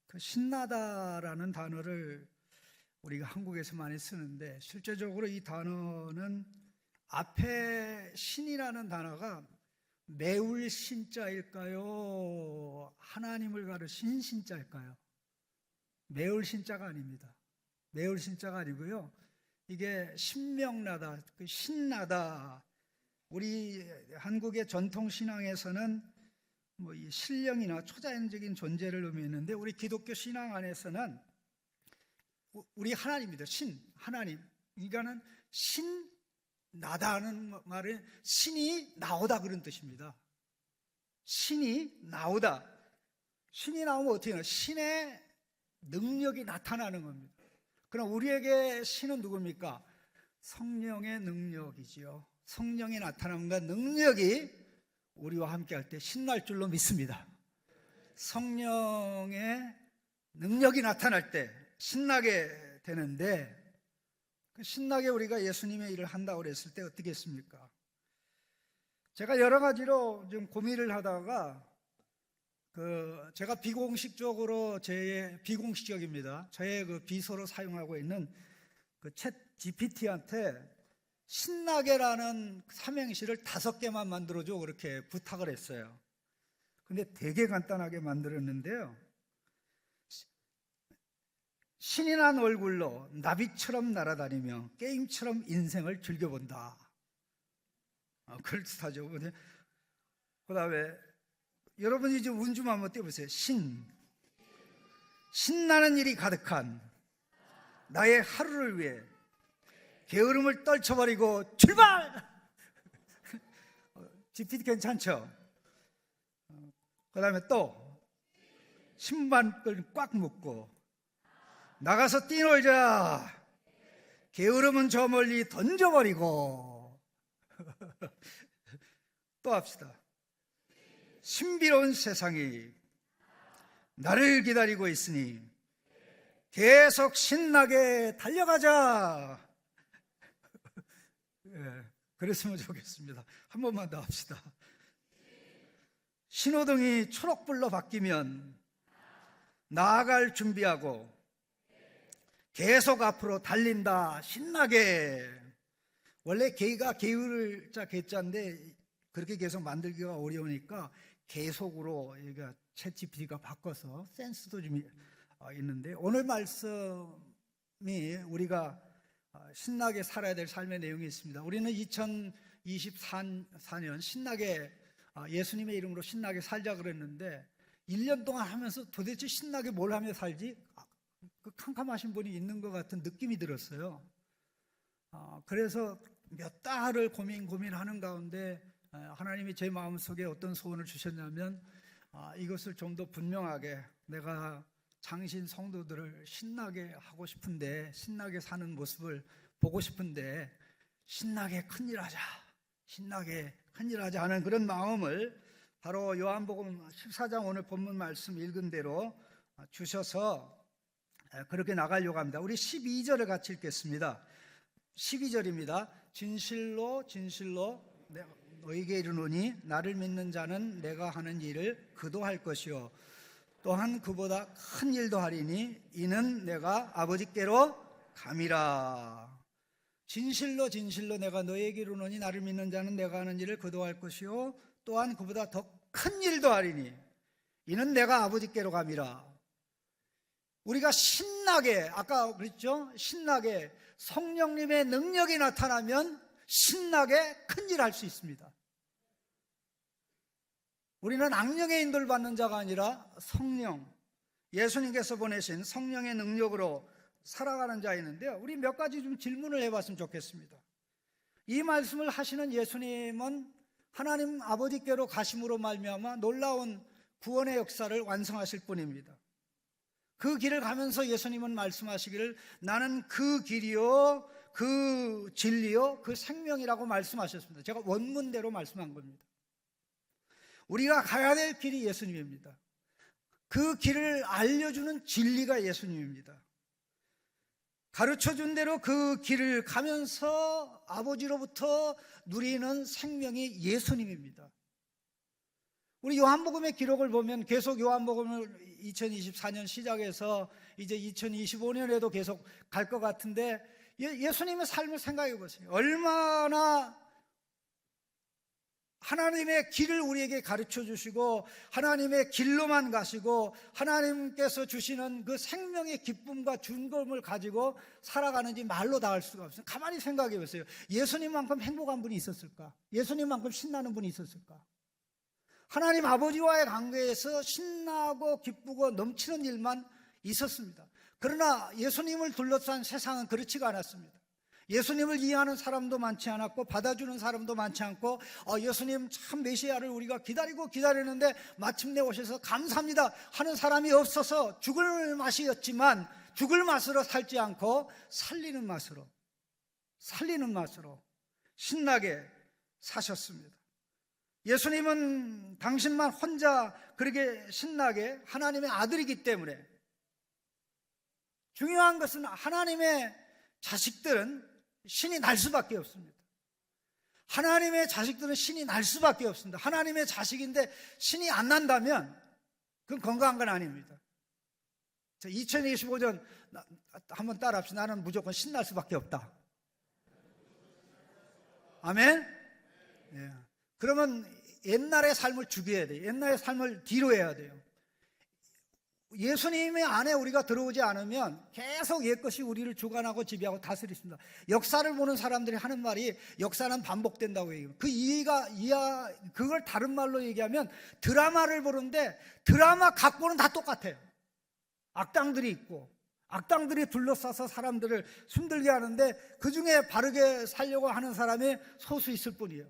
그 신나다라는 단어를 우리가 한국에서 많이 쓰는데, 실제적으로 이 단어는 앞에 신이라는 단어가 매울 신자일까요? 하나님을 가르친 신자일까요? 매울 신자가 아닙니다. 매울 신자가 아니고요, 이게 신명나다, 그 신나다. 우리 한국의 전통 신앙에서는 뭐 이 신령이나 초자연적인 존재를 의미했는데, 우리 기독교 신앙 안에서는 우리 하나님입니다. 하나님. 그러니까는 나다는 말은 신이 나오다 그런 뜻입니다. 신이 나오다. 신이 나오면 어떻게 해요? 신의 능력이 나타나는 겁니다. 그럼 우리에게 신은 누굽니까? 성령의 능력이지요. 성령의 나타남과 능력이 우리와 함께 할 때 신날 줄로 믿습니다. 성령의 능력이 나타날 때 신나게 되는데, 그 신나게 우리가 예수님의 일을 한다고 그랬을 때 어떻게 했습니까? 제가 여러 가지로 좀 고민을 하다가 제가 비공식적으로 비공식적입니다. 저의 그 비서로 사용하고 있는 그 챗 GPT한테 신나게라는 삼행시를 5개만 만들어줘 그렇게 부탁을 했어요. 근데 되게 간단하게 만들었는데요. 신이 난 얼굴로 나비처럼 날아다니며 게임처럼 인생을 즐겨본다. 그럴듯하죠. 그 다음에 여러분이 좀 운 좀 한번 떼보세요. 신나는 일이 가득한 나의 하루를 위해 게으름을 떨쳐버리고 출발! GPT 괜찮죠? 그 다음에 또 신발끈 꽉 묶고 나가서 뛰놀자. 게으름은 저 멀리 던져버리고. 또 합시다. 신비로운 세상이 나를 기다리고 있으니 계속 신나게 달려가자. 그랬으면 좋겠습니다. 한 번만 더 합시다. 신호등이 초록불로 바뀌면 나아갈 준비하고 계속 앞으로 달린다. 신나게. 원래 개가 게으르자 개자인데 그렇게 계속 만들기가 어려우니까 계속으로 챗 GPT가 바꿔서 센스도 좀 있는데, 오늘 말씀이 우리가 신나게 살아야 될 삶의 내용이 있습니다. 우리는 2024년 신나게 예수님의 이름으로 신나게 살자 그랬는데 1년 동안 하면서 도대체 신나게 뭘 하며 살지? 그 캄캄하신 분이 있는 것 같은 느낌이 들었어요. 그래서 몇 달을 고민하는 가운데 하나님이 제 마음속에 어떤 소원을 주셨냐면, 이것을 좀 더 분명하게 내가 장신 성도들을 신나게 하고 싶은데, 신나게 사는 모습을 보고 싶은데 신나게 큰일하자, 신나게 큰일하자 하는 그런 마음을 바로 요한복음 14장 오늘 본문 말씀 읽은 대로 주셔서 그렇게 나가려고 합니다. 우리 12절을 같이 읽겠습니다. 12절입니다. 진실로 너희에게 이르노니 나를 믿는 자는 내가 하는 일을 그도 할 것이요 또한 그보다 큰 일도 하리니 이는 내가 아버지께로 감이라. 진실로 내가 너희에게 이르노니 나를 믿는 자는 내가 하는 일을 그도 할 것이요 또한 그보다 더 큰 일도 하리니 이는 내가 아버지께로 감이라. 우리가 신나게, 아까 그랬죠? 신나게 성령님의 능력이 나타나면 신나게 큰일 할 수 있습니다. 우리는 악령의 인도를 받는 자가 아니라 성령, 예수님께서 보내신 성령의 능력으로 살아가는 자였는데요, 우리 몇 가지 좀 질문을 해봤으면 좋겠습니다. 이 말씀을 하시는 예수님은 하나님 아버지께로 가심으로 말미암아 놀라운 구원의 역사를 완성하실 분입니다. 그 길을 가면서 예수님은 말씀하시기를 나는 그 길이요 그 진리요 그 생명이라고 말씀하셨습니다. 제가 원문대로 말씀한 겁니다. 우리가 가야 될 길이 예수님입니다. 그 길을 알려주는 진리가 예수님입니다. 가르쳐준 대로 그 길을 가면서 아버지로부터 누리는 생명이 예수님입니다. 우리 요한복음의 기록을 보면 계속 요한복음을 2024년 시작해서 이제 2025년에도 계속 갈 것 같은데 예수님의 삶을 생각해 보세요. 얼마나 하나님의 길을 우리에게 가르쳐 주시고 하나님의 길로만 가시고 하나님께서 주시는 그 생명의 기쁨과 즐거움을 가지고 살아가는지 말로 다 할 수가 없어요. 가만히 생각해 보세요. 예수님만큼 행복한 분이 있었을까? 예수님만큼 신나는 분이 있었을까? 하나님 아버지와의 관계에서 신나고 기쁘고 넘치는 일만 있었습니다. 그러나 예수님을 둘러싼 세상은 그렇지가 않았습니다. 예수님을 이해하는 사람도 많지 않았고 받아주는 사람도 많지 않고 예수님 참 메시아를 우리가 기다리는데 마침내 오셔서 감사합니다 하는 사람이 없어서 죽을 맛이었지만 죽을 맛으로 살지 않고 살리는 맛으로 신나게 사셨습니다. 예수님은 당신만 혼자 그렇게 신나게 하나님의 아들이기 때문에 중요한 것은 하나님의 자식들은 신이 날 수밖에 없습니다. 하나님의 자식들은 신이 날 수밖에 없습니다. 하나님의 자식인데 신이 안 난다면 그건 건강한 건 아닙니다. 2025년 한번 따라합시다. 나는 무조건 신날 수밖에 없다. 아멘? 예. 그러면 옛날의 삶을 죽여야 돼요. 옛날의 삶을 뒤로 해야 돼요. 예수님의 안에 우리가 들어오지 않으면 계속 옛것이 우리를 주관하고 지배하고 다스리십니다. 역사를 보는 사람들이 하는 말이 역사는 반복된다고 얘기해요. 그걸 다른 말로 얘기하면 드라마를 보는데 드라마 각본은 다 똑같아요. 악당들이 있고 악당들이 둘러싸서 사람들을 숨들게 하는데 그 중에 바르게 살려고 하는 사람이 소수 있을 뿐이에요.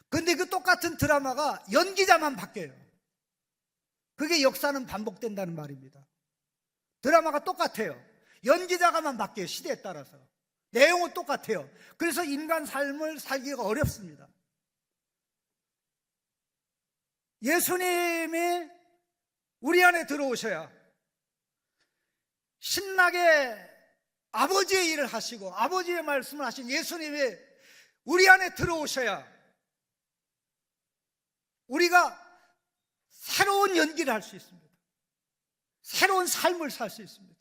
근데 그 똑같은 드라마가 연기자만 바뀌어요. 그게 역사는 반복된다는 말입니다. 드라마가 똑같아요. 연기자가만 바뀌어요. 시대에 따라서. 내용은 똑같아요. 그래서 인간 삶을 살기가 어렵습니다. 예수님이 우리 안에 들어오셔야 신나게 아버지의 일을 하시고 아버지의 말씀을 하신 예수님이 우리 안에 들어오셔야 우리가 새로운 연기를 할 수 있습니다. 새로운 삶을 살 수 있습니다.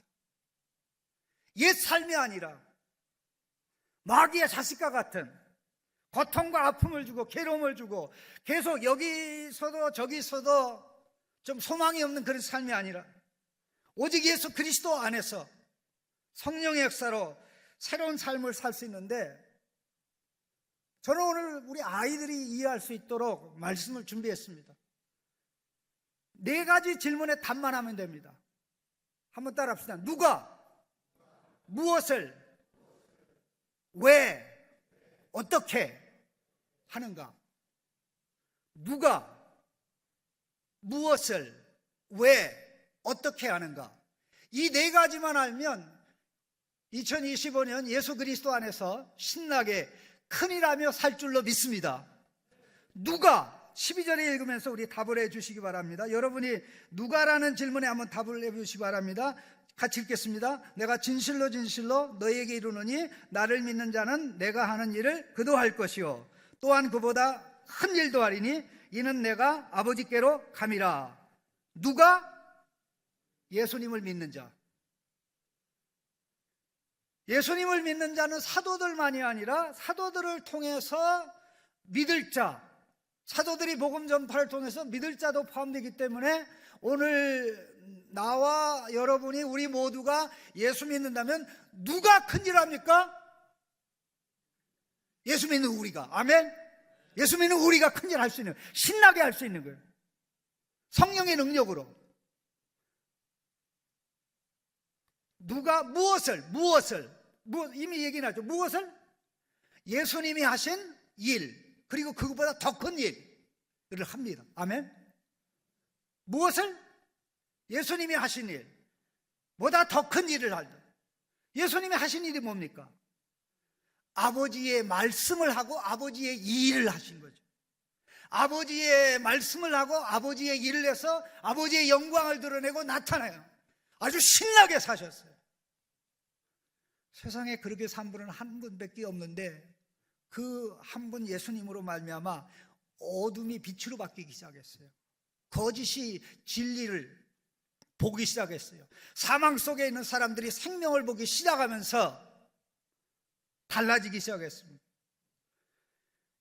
옛 삶이 아니라 마귀의 자식과 같은 고통과 아픔을 주고 괴로움을 주고 계속 여기서도 저기서도 좀 소망이 없는 그런 삶이 아니라 오직 예수 그리스도 안에서 성령의 역사로 새로운 삶을 살 수 있는데 저는 오늘 우리 아이들이 이해할 수 있도록 말씀을 준비했습니다. 4가지 질문에 답만 하면 됩니다. 한번 따라합시다. 누가, 무엇을, 왜, 어떻게 하는가? 누가, 무엇을, 왜, 어떻게 하는가? 이 4가지만 알면 2025년 예수 그리스도 안에서 신나게 큰일하며 살 줄로 믿습니다. 누가, 12절에 읽으면서 우리 답을 해 주시기 바랍니다. 여러분이 누가라는 질문에 한번 답을 해 주시기 바랍니다. 같이 읽겠습니다. 내가 진실로 너희에게 이르노니 나를 믿는 자는 내가 하는 일을 그도 할 것이요 또한 그보다 큰 일도 하리니 이는 내가 아버지께로 감이라. 누가? 예수님을 믿는 자. 예수님을 믿는 자는 사도들만이 아니라 사도들을 통해서 믿을 자, 사도들이 복음 전파를 통해서 믿을 자도 포함되기 때문에 오늘 나와 여러분이 우리 모두가 예수 믿는다면 누가 큰일 합니까? 예수 믿는 우리가. 아멘. 예수 믿는 우리가 큰일 할 수 있는, 신나게 할 수 있는 거예요. 성령의 능력으로. 누가 무엇을 이미 얘기는 하죠. 무엇을? 예수님이 하신 일, 그리고 그것보다 더 큰 일을 합니다. 아멘. 무엇을? 예수님이 하신 일, 보다 더 큰 일을 한다. 예수님이 하신 일이 뭡니까? 아버지의 말씀을 하고 아버지의 일을 하신 거죠. 아버지의 말씀을 하고 아버지의 일을 해서 아버지의 영광을 드러내고 나타나요. 아주 신나게 사셨어요. 세상에 그렇게 산 분은 한 분밖에 없는데 그 한 분 예수님으로 말미암아 어둠이 빛으로 바뀌기 시작했어요. 거짓이 진리를 보기 시작했어요. 사망 속에 있는 사람들이 생명을 보기 시작하면서 달라지기 시작했습니다.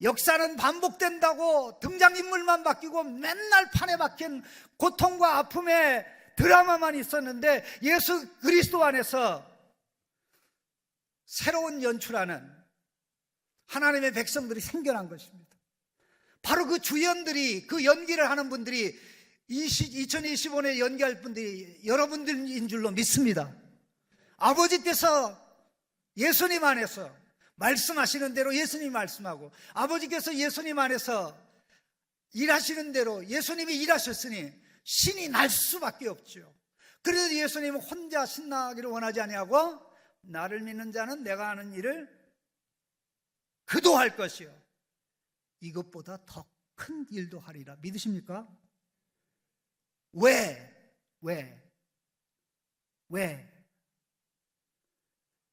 역사는 반복된다고 등장인물만 바뀌고 맨날 판에 박힌 고통과 아픔의 드라마만 있었는데, 예수 그리스도 안에서 새로운 연출하는 하나님의 백성들이 생겨난 것입니다. 바로 그 주연들이, 그 연기를 하는 분들이 2025년에 연기할 분들이 여러분들인 줄로 믿습니다. 아버지께서 예수님 안에서 말씀하시는 대로 예수님이 말씀하고, 아버지께서 예수님 안에서 일하시는 대로 예수님이 일하셨으니 신이 날 수밖에 없죠. 그래서 예수님은 혼자 신나기를 원하지 아니하고 나를 믿는 자는 내가 하는 일을 그도 할 것이요 이것보다 더 큰 일도 하리라. 믿으십니까? 왜?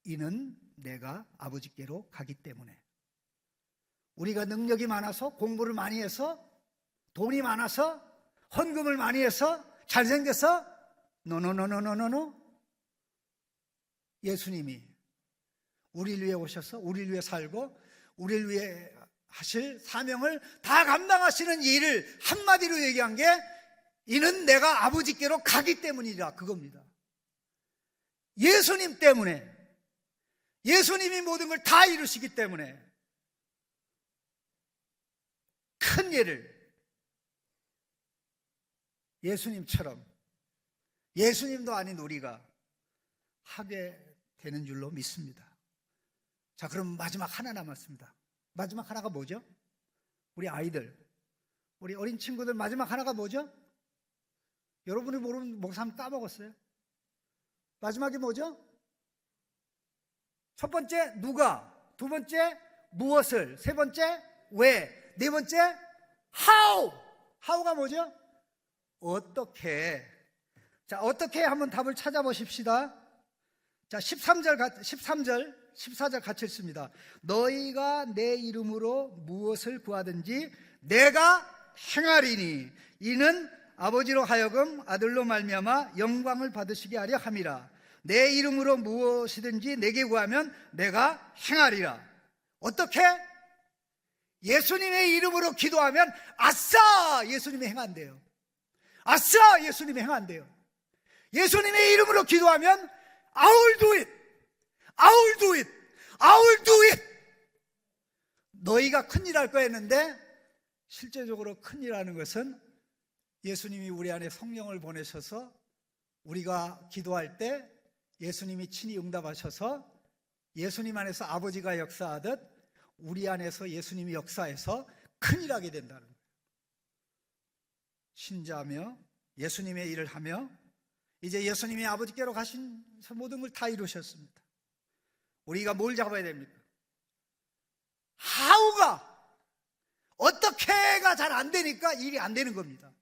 이는 내가 아버지께로 가기 때문에. 우리가 능력이 많아서, 공부를 많이 해서, 돈이 많아서, 헌금을 많이 해서, 잘생겨서? 노노노노노노노. 예수님이 우리를 위해 오셔서 우리를 위해 살고 우리를 위해 하실 사명을 다 감당하시는 일을 한마디로 얘기한 게 이는 내가 아버지께로 가기 때문이라, 그겁니다. 예수님 때문에, 예수님이 모든 걸 다 이루시기 때문에 큰 일을 예수님처럼, 예수님도 아닌 우리가 하게 되는 줄로 믿습니다. 자, 그럼 마지막 하나 남았습니다. 마지막 하나가 뭐죠? 우리 아이들, 우리 어린 친구들 마지막 하나가 뭐죠? 여러분이 모르는 목사님 까먹었어요. 마지막이 뭐죠? 첫 번째 누가, 두 번째 무엇을, 세 번째 왜, 네 번째 how. how가 뭐죠? 어떻게. 자, 어떻게 한번 답을 찾아보십시다. 자, 14절 같이 읽습니다. 너희가 내 이름으로 무엇을 구하든지 내가 행하리니 이는 아버지로 하여금 아들로 말미암아 영광을 받으시게 하려 함이라. 내 이름으로 무엇이든지 내게 구하면 내가 행하리라. 어떻게? 예수님의 이름으로 기도하면 아싸! 예수님이 행한대요. 아싸! 예수님이 행한대요. 예수님의 이름으로 기도하면 I will do it. I will do it. I will do it. 너희가 큰일 할 거야 했는데 실제적으로 큰일 하는 것은 예수님이 우리 안에 성령을 보내셔서 우리가 기도할 때 예수님이 친히 응답하셔서 예수님 안에서 아버지가 역사하듯 우리 안에서 예수님이 역사해서 큰일 하게 된다는 거예요. 신자며 예수님의 일을 하며 이제 예수님이 아버지께로 가신서 모든 걸 다 이루셨습니다. 우리가 뭘 잡아야 됩니까? how가, 어떻게가 잘 안 되니까 일이 안 되는 겁니다.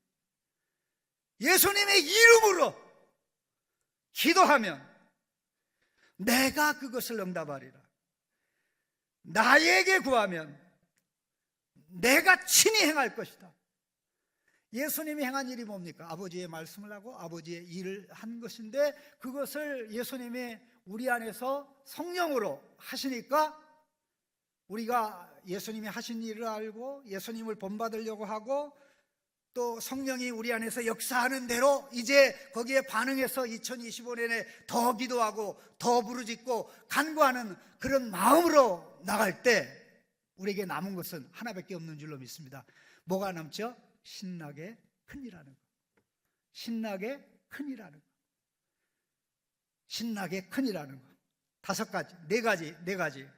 예수님의 이름으로 기도하면 내가 그것을 응답하리라. 나에게 구하면 내가 친히 행할 것이다. 예수님이 행한 일이 뭡니까? 아버지의 말씀을 하고 아버지의 일을 한 것인데 그것을 예수님이 우리 안에서 성령으로 하시니까 우리가 예수님이 하신 일을 알고 예수님을 본받으려고 하고 또 성령이 우리 안에서 역사하는 대로 이제 거기에 반응해서 2025년에 더 기도하고 더 부르짖고 간구하는 그런 마음으로 나갈 때 우리에게 남은 것은 하나밖에 없는 줄로 믿습니다. 뭐가 남죠? 신나게 큰일하는 것. 신나게 큰일하는 것. 신나게 큰일하는 것. 5가지, 네 가지.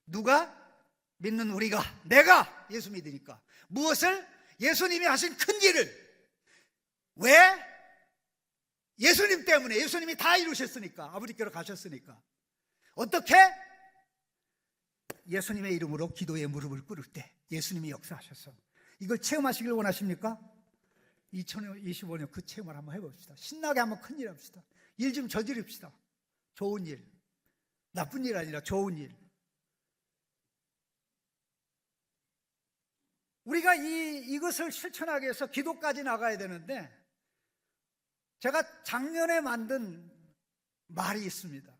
누가? 믿는 우리가, 내가 예수 믿으니까. 무엇을? 예수님이 하신 큰 일을. 왜? 예수님 때문에. 예수님이 다 이루셨으니까. 아버지께로 가셨으니까. 어떻게? 예수님의 이름으로 기도의 무릎을 꿇을 때 예수님이 역사하셔서 이걸 체험하시길 원하십니까? 2025년 그 체험을 한번 해봅시다. 신나게 한번 큰일 합시다. 일 좀 저지릅시다. 좋은 일, 나쁜 일 아니라 좋은 일. 우리가 이것을 실천하기 위해서 기도까지 나가야 되는데, 제가 작년에 만든 말이 있습니다.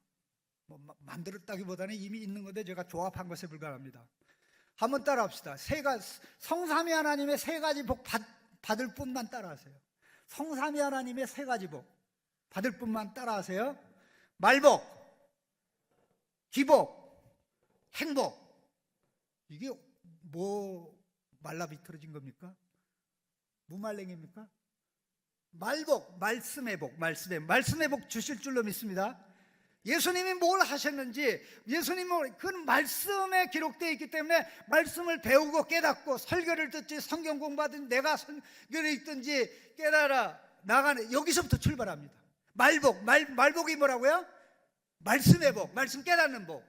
만들었다기보다는 이미 있는 건데 제가 조합한 것에 불과합니다. 한번 따라합시다. 성삼위 하나님의 세 가지 복 받을 뿐만 따라하세요. 성삼위 하나님의 세 가지 복 받을 뿐만 따라하세요. 말복, 기복, 행복. 이게 뭐 말라 비틀어진 겁니까? 무말랭입니까? 말복, 말씀의 복, 말씀의 복 주실 줄로 믿습니다. 예수님이 뭘 하셨는지, 예수님은 그 말씀에 기록되어 있기 때문에 말씀을 배우고 깨닫고 설교를 듣지 성경 공부하든지 내가 설교를 읽든지 깨달아 나가는, 여기서부터 출발합니다. 말복이 뭐라고요? 말씀의 복, 말씀 깨닫는 복,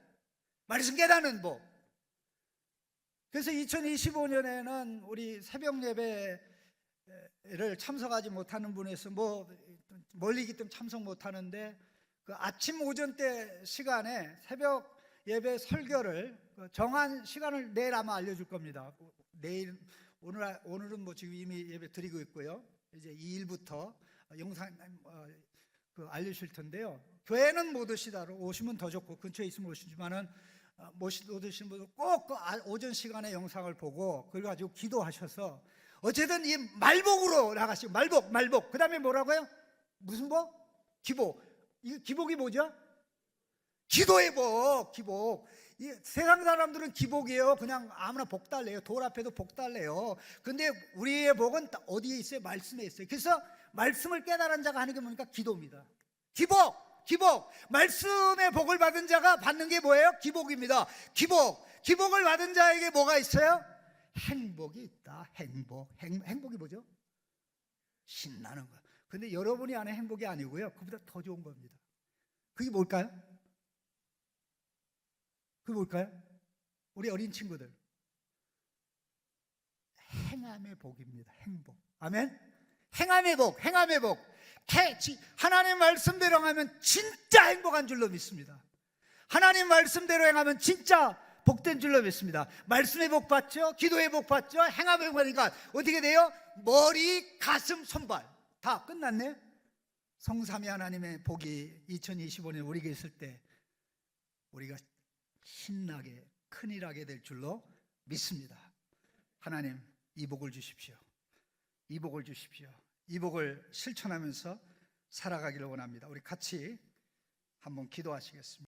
말씀 깨닫는 복. 그래서 2025년에는 우리 새벽 예배를 참석하지 못하는 분에서 멀리기 때문에 참석 못하는데, 그 아침 오전 때 시간에 새벽 예배 설교를 정한 시간을 내일 아마 알려줄 겁니다. 오늘은 지금 이미 예배 드리고 있고요. 이제 2일부터 영상 알려주실 텐데요. 교회는 못 오시다로 오시면 더 좋고, 근처에 있으면 오시지만은 못 오시는 분은 꼭 오전 시간에 영상을 보고 그걸 가지고 기도하셔서 어쨌든 이 말복으로 나가시고, 말복. 그 다음에 뭐라고요? 무슨 복? 기복. 이 기복이 뭐죠? 기도의 복, 기복. 이 세상 사람들은 기복이에요. 그냥 아무나 복 달래요. 돌 앞에도 복 달래요. 근데 우리의 복은 어디에 있어요? 말씀에 있어요. 그래서 말씀을 깨달은 자가 하는 게 뭡니까? 기도입니다. 기복. 말씀의 복을 받은 자가 받는 게 뭐예요? 기복입니다. 기복을 받은 자에게 뭐가 있어요? 행복이 있다. 행복이 뭐죠? 신나는 거. 근데 여러분이 아는 행복이 아니고요, 그보다 더 좋은 겁니다. 그게 뭘까요? 우리 어린 친구들, 행함의 복입니다. 행복. 아멘. 행함의 복. 하나님 말씀대로 행하면 진짜 행복한 줄로 믿습니다. 하나님 말씀대로 행하면 진짜 복된 줄로 믿습니다. 말씀의 복 받죠, 기도의 복 받죠, 행함의 복 받으니까 어떻게 돼요? 머리, 가슴, 손발 다 끝났네. 성삼위 하나님의 복이 2025년 우리에게 있을 때 우리가 신나게 큰일 하게 될 줄로 믿습니다. 하나님, 이 복을 주십시오. 이 복을 실천하면서 살아가기를 원합니다. 우리 같이 한번 기도하시겠습니다.